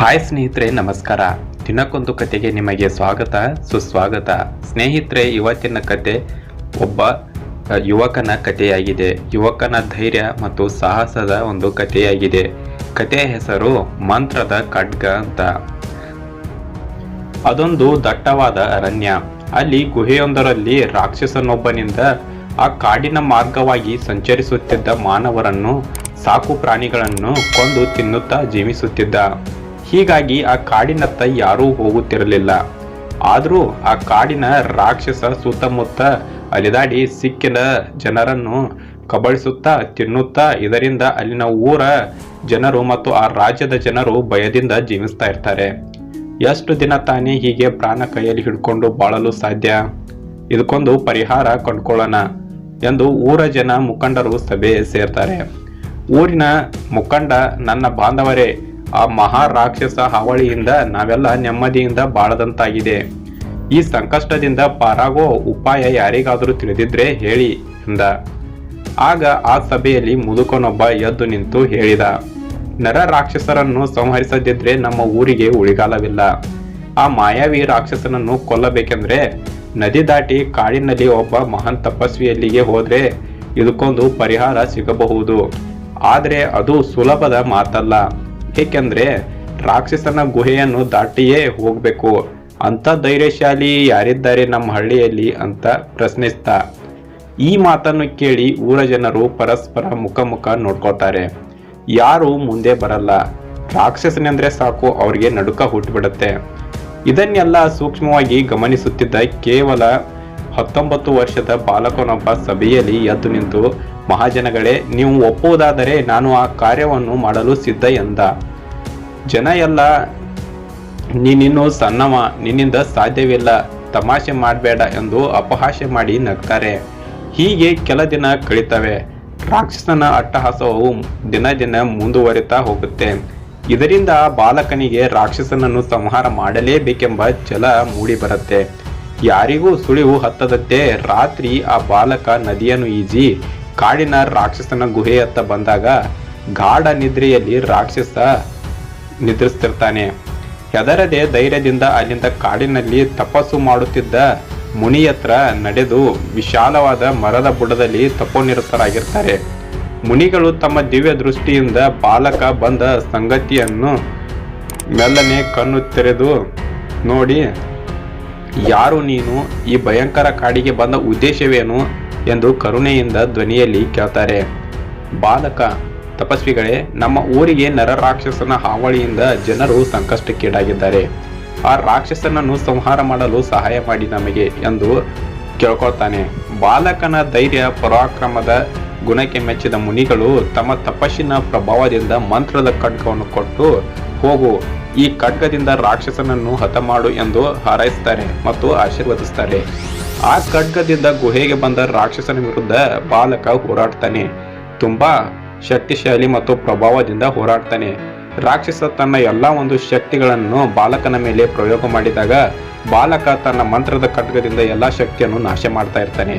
Hi ಸ್ನೇಹಿತರೆ, ನಮಸ್ಕಾರ. ದಿನಕ್ಕೊಂದು ಕತೆಗೆ ನಿಮಗೆ ಸ್ವಾಗತ ಸುಸ್ವಾಗತ. ಸ್ನೇಹಿತರೆ, ಇವತ್ತಿನ ಕತೆ ಒಬ್ಬ ಯುವಕನ ಕಥೆಯಾಗಿದೆ. ಯುವಕನ ಧೈರ್ಯ ಮತ್ತು ಸಾಹಸದ ಒಂದು ಕಥೆಯಾಗಿದೆ. ಕಥೆಯ ಹೆಸರು ಮಂತ್ರದ ಖಡ್ಗ ಅಂತ. ಅದೊಂದು ದಟ್ಟವಾದ ಅರಣ್ಯ. ಅಲ್ಲಿ ಗುಹೆಯೊಂದರಲ್ಲಿ ರಾಕ್ಷಸನೊಬ್ಬನಿಂದ ಆ ಕಾಡಿನ ಮಾರ್ಗವಾಗಿ ಸಂಚರಿಸುತ್ತಿದ್ದ ಮಾನವರನ್ನು, ಸಾಕು ಪ್ರಾಣಿಗಳನ್ನು ಕೊಂದು ತಿನ್ನುತ್ತಾ ಜೀವಿಸುತ್ತಿದ್ದ. ಹೀಗಾಗಿ ಆ ಕಾಡಿನತ್ತ ಯಾರೂ ಹೋಗುತ್ತಿರಲಿಲ್ಲ. ಆದರೂ ಆ ಕಾಡಿನ ರಾಕ್ಷಸ ಸುತ್ತಮುತ್ತ ಅಲಿದಾಡಿ ಸಿಕ್ಕಿದ ಜನರನ್ನು ಕಬಳಿಸುತ್ತಾ ತಿನ್ನುತ್ತಾ, ಇದರಿಂದ ಅಲ್ಲಿನ ಊರ ಜನರು ಮತ್ತು ಆ ರಾಜ್ಯದ ಜನರು ಭಯದಿಂದ ಜೀವಿಸ್ತಾ ಇರ್ತಾರೆ. ಎಷ್ಟು ದಿನ ತಾನೇ ಹೀಗೆ ಪ್ರಾಣ ಕೈಯಲ್ಲಿ ಹಿಡ್ಕೊಂಡು ಬಾಳಲು ಸಾಧ್ಯ? ಇದಕ್ಕೊಂದು ಪರಿಹಾರ ಕಂಡುಕೊಳ್ಳೋಣ ಎಂದು ಊರ ಜನ ಮುಖಂಡರು ಸಭೆ ಸೇರ್ತಾರೆ. ಊರಿನ ಮುಖಂಡ, ನನ್ನ ಬಾಂಧವರೇ, ಆ ಮಹಾ ರಾಕ್ಷಸ ಹಾವಳಿಯಿಂದ ನಾವೆಲ್ಲ ನೆಮ್ಮದಿಯಿಂದ ಬಾಳದಂತಾಗಿದೆ. ಈ ಸಂಕಷ್ಟದಿಂದ ಪಾರಾಗೋ ಉಪಾಯ ಯಾರಿಗಾದರೂ ತಿಳಿದಿದ್ರೆ ಹೇಳಿ ಎಂದ. ಆಗ ಆ ಸಭೆಯಲ್ಲಿ ಮುದುಕನೊಬ್ಬ ಎದ್ದು ನಿಂತು ಹೇಳಿದ, ನರ ರಾಕ್ಷಸರನ್ನು ಸಂಹರಿಸದಿದ್ರೆ ನಮ್ಮ ಊರಿಗೆ ಉಳಿಗಾಲವಿಲ್ಲ. ಆ ಮಾಯಾವಿ ರಾಕ್ಷಸನನ್ನು ಕೊಲ್ಲಬೇಕೆಂದ್ರೆ ನದಿ ದಾಟಿ ಕಾಡಿನಲ್ಲಿ ಒಬ್ಬ ಮಹಾನ್ ತಪಸ್ವಿಯಲ್ಲಿಗೆ ಹೋದ್ರೆ ಇದಕ್ಕೊಂದು ಪರಿಹಾರ ಸಿಗಬಹುದು. ಆದ್ರೆ ಅದು ಸುಲಭದ ಮಾತಲ್ಲ. ಏಕೆಂದ್ರೆ ರಾಕ್ಷಸನ ಗುಹೆಯನ್ನು ದಾಟಿಯೇ ಹೋಗ್ಬೇಕು. ಅಂತ ಧೈರ್ಯಶಾಲಿ ಯಾರಿದ್ದಾರೆ ನಮ್ಮ ಹಳ್ಳಿಯಲ್ಲಿ ಅಂತ ಪ್ರಶ್ನಿಸ್ತ. ಈ ಮಾತನ್ನು ಕೇಳಿ ಊರ ಜನರು ಪರಸ್ಪರ ಮುಖ ನೋಡ್ಕೋತಾರೆ. ಯಾರು ಮುಂದೆ ಬರಲ್ಲ. ರಾಕ್ಷಸನೆಂದ್ರೆ ಸಾಕು ಅವ್ರಿಗೆ ನಡುಕ ಹುಟ್ಟುಬಿಡುತ್ತೆ. ಇದನ್ನೆಲ್ಲ ಸೂಕ್ಷ್ಮವಾಗಿ ಗಮನಿಸುತ್ತಿದ್ದ ಕೇವಲ 19 ವರ್ಷದ ಬಾಲಕನೊಬ್ಬ ಸಭೆಯಲ್ಲಿ ಎದ್ದು ನಿಂತು, ಮಹಾಜನಗಳೇ, ನೀವು ಒಪ್ಪುವುದಾದರೆ ನಾನು ಆ ಕಾರ್ಯವನ್ನು ಮಾಡಲು ಸಿದ್ಧ ಎಂದ. ಜನ ಎಲ್ಲ, ನೀನಿನ್ನೂ ಸಣ್ಣವ, ನಿನ್ನಿಂದ ಸಾಧ್ಯವಿಲ್ಲ, ತಮಾಷೆ ಮಾಡಬೇಡ ಎಂದು ಅಪಹಾಸ್ಯ ಮಾಡಿ ನಗ್ತಾರೆ. ಹೀಗೆ ಕೆಲ ದಿನ ಕಳೀತವೆ. ರಾಕ್ಷಸನ ಅಟ್ಟಹಾಸವು ದಿನ ಮುಂದುವರಿತಾ ಹೋಗುತ್ತೆ. ಇದರಿಂದ ಬಾಲಕನಿಗೆ ರಾಕ್ಷಸನನ್ನು ಸಂಹಾರ ಮಾಡಲೇಬೇಕೆಂಬ ಛಲ ಮೂಡಿ ಬರುತ್ತೆ. ಯಾರಿಗೂ ಸುಳಿವು ಹತ್ತದಂತೆ ರಾತ್ರಿ ಆ ಬಾಲಕ ನದಿಯನ್ನು ಈಜಿ ಕಾಡಿನ ರಾಕ್ಷಸನ ಗುಹೆಯತ್ತ ಬಂದಾಗ ಗಾಢ ನಿದ್ರೆಯಲ್ಲಿ ರಾಕ್ಷಸ ನಿದ್ರಿಸ್ತಿರ್ತಾನೆ. ಹೆದರದೆ ಧೈರ್ಯದಿಂದ ಅಲ್ಲಿಂದ ಕಾಡಿನಲ್ಲಿ ತಪಸ್ಸು ಮಾಡುತ್ತಿದ್ದ ಮುನಿಯತ್ರ ನಡೆದು ವಿಶಾಲವಾದ ಮರದ ಬುಡದಲ್ಲಿ ತಪೋನಿರತರಾಗಿರ್ತಾರೆ. ಮುನಿಗಳು ತಮ್ಮ ದಿವ್ಯ ದೃಷ್ಟಿಯಿಂದ ಬಾಲಕ ಬಂದ ಸಂಗತಿಯನ್ನು ಮೆಲ್ಲನೆ ಕಣ್ಣು ತೆರೆದು ನೋಡಿ, ಯಾರು ನೀನು? ಈ ಭಯಂಕರ ಕಾಡಿಗೆ ಬಂದ ಉದ್ದೇಶವೇನು ಎಂದು ಕರುಣೆಯಿಂದ ಧ್ವನಿಯಲ್ಲಿ ಕೇಳ್ತಾರೆ. ಬಾಲಕ, ತಪಸ್ವಿಗಳೇ, ನಮ್ಮ ಊರಿಗೆ ನರರಾಕ್ಷಸನ ಹಾವಳಿಯಿಂದ ಜನರು ಸಂಕಷ್ಟಕ್ಕೀಡಾಗಿದ್ದಾರೆ. ಆ ರಾಕ್ಷಸನನ್ನು ಸಂಹಾರ ಮಾಡಲು ಸಹಾಯ ಮಾಡಿ ನಮಗೆ ಎಂದು ಕೇಳ್ಕೊಳ್ತಾನೆ. ಬಾಲಕನ ಧೈರ್ಯ ಪರಾಕ್ರಮದ ಗುಣಕ್ಕೆ ಮೆಚ್ಚಿದ ಮುನಿಗಳು ತಮ್ಮ ತಪಸ್ಸಿನ ಪ್ರಭಾವದಿಂದ ಮಂತ್ರದ ಖಡ್ಗವನ್ನು ಕೊಟ್ಟು, ಹೋಗು, ಈ ಖಡ್ಗದಿಂದ ರಾಕ್ಷಸನನ್ನು ಹತ ಮಾಡು ಎಂದು ಹಾರೈಸ್ತಾರೆ ಮತ್ತು ಆಶೀರ್ವದಿಸ್ತಾರೆ. ಆ ಖಡ್ಗದಿಂದ ಗುಹೆಗೆ ಬಂದ ರಾಕ್ಷಸನ ವಿರುದ್ಧ ಬಾಲಕ ಹೋರಾಡ್ತಾನೆ. ತುಂಬಾ ಶಕ್ತಿಶಾಲಿ ಮತ್ತು ಪ್ರಭಾವದಿಂದ ಹೋರಾಡ್ತಾನೆ. ರಾಕ್ಷಸ ತನ್ನ ಎಲ್ಲ ಒಂದು ಶಕ್ತಿಗಳನ್ನು ಬಾಲಕನ ಮೇಲೆ ಪ್ರಯೋಗ ಮಾಡಿದಾಗ ಬಾಲಕ ತನ್ನ ಮಂತ್ರದ ಖಡ್ಗದಿಂದ ಎಲ್ಲ ಶಕ್ತಿಯನ್ನು ನಾಶ ಮಾಡ್ತಾ ಇರ್ತಾನೆ.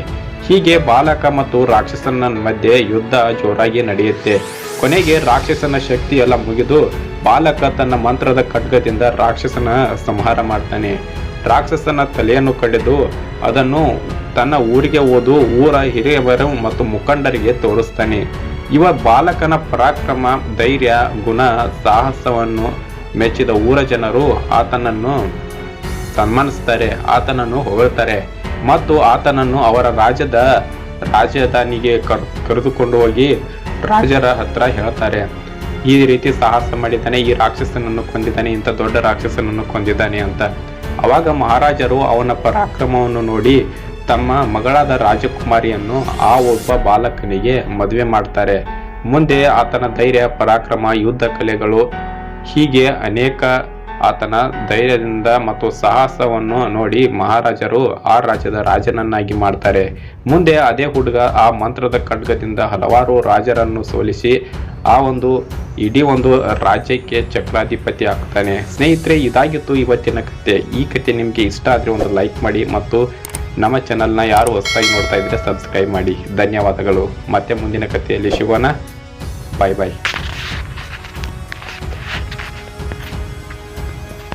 ಹೀಗೆ ಬಾಲಕ ಮತ್ತು ರಾಕ್ಷಸನ ಮಧ್ಯೆ ಯುದ್ಧ ಜೋರಾಗಿ ನಡೆಯುತ್ತೆ. ಕೊನೆಗೆ ರಾಕ್ಷಸನ ಶಕ್ತಿ ಎಲ್ಲ ಮುಗಿದು ಬಾಲಕ ತನ್ನ ಮಂತ್ರದ ಖಡ್ಗದಿಂದ ರಾಕ್ಷಸನ ಸಂಹಾರ ಮಾಡ್ತಾನೆ. ರಾಕ್ಷಸನ ತಲೆಯನ್ನು ಕಡಿದು ಅದನ್ನು ತನ್ನ ಊರಿಗೆ ಓದು ಊರ ಹಿರಿಯವರು ಮತ್ತು ಮುಖಂಡರಿಗೆ ತೋರಿಸ್ತಾನೆ. ಇವ ಬಾಲಕನ ಪರಾಕ್ರಮ, ಧೈರ್ಯ, ಗುಣ, ಸಾಹಸವನ್ನು ಮೆಚ್ಚಿದ ಊರ ಜನರು ಆತನನ್ನು ಸನ್ಮಾನಿಸ್ತಾರೆ, ಆತನನ್ನು ಹೊಗಳ್ತಾರೆ ಮತ್ತು ಆತನನ್ನು ಅವರ ರಾಜಧಾನಿಗೆ ಕರೆದುಕೊಂಡು ಹೋಗಿ ರಾಜರ ಹತ್ರ ಹೇಳ್ತಾರೆ. ಈ ರೀತಿ ಸಾಹಸ ಮಾಡಿದ್ದಾನೆ, ಈ ರಾಕ್ಷಸನನ್ನು ಕೊಂದಿದ್ದಾನೆ, ಇಂಥ ದೊಡ್ಡ ರಾಕ್ಷಸನನ್ನು ಕೊಂದಿದ್ದಾನೆ ಅಂತ. ಅವಾಗ ಮಹಾರಾಜರು ಅವನ ಪರಾಕ್ರಮವನ್ನು ನೋಡಿ ತಮ್ಮ ಮಗಳಾದ ರಾಜಕುಮಾರಿಯನ್ನು ಆ ಒಬ್ಬ ಬಾಲಕನಿಗೆ ಮದುವೆ ಮಾಡ್ತಾರೆ. ಮುಂದೆ ಆತನ ಧೈರ್ಯ, ಪರಾಕ್ರಮ, ಯುದ್ಧ ಕಲೆಗಳು ಹೀಗೆ ಅನೇಕ ಆತನ ಧೈರ್ಯದಿಂದ ಮತ್ತು ಸಾಹಸವನ್ನು ನೋಡಿ ಮಹಾರಾಜರು ಆ ರಾಜ್ಯದ ರಾಜನನ್ನಾಗಿ ಮಾಡ್ತಾರೆ. ಮುಂದೆ ಅದೇ ಹುಡುಗ ಆ ಮಂತ್ರದ ಖಡ್ಗದಿಂದ ಹಲವಾರು ರಾಜರನ್ನು ಸೋಲಿಸಿ ಆ ಇಡೀ ಒಂದು ರಾಜ್ಯಕ್ಕೆ ಚಕ್ರಾಧಿಪತಿ ಆಗ್ತಾನೆ. ಸ್ನೇಹಿತರೆ, ಇದಾಗಿತ್ತು ಇವತ್ತಿನ ಕತೆ. ಈ ಕತೆ ನಿಮಗೆ ಇಷ್ಟ ಆದರೆ ಒಂದು ಲೈಕ್ ಮಾಡಿ ಮತ್ತು ನಮ್ಮ ಚಾನಲ್ನ ಯಾರು ಹೊಸದಾಗಿ ನೋಡ್ತಾ ಇದ್ರೆ ಸಬ್ಸ್ಕ್ರೈಬ್ ಮಾಡಿ. ಧನ್ಯವಾದಗಳು. ಮತ್ತೆ ಮುಂದಿನ ಕಥೆಯಲ್ಲಿ ಸಿಗೋಣ. ಬಾಯ್ ಬಾಯ್.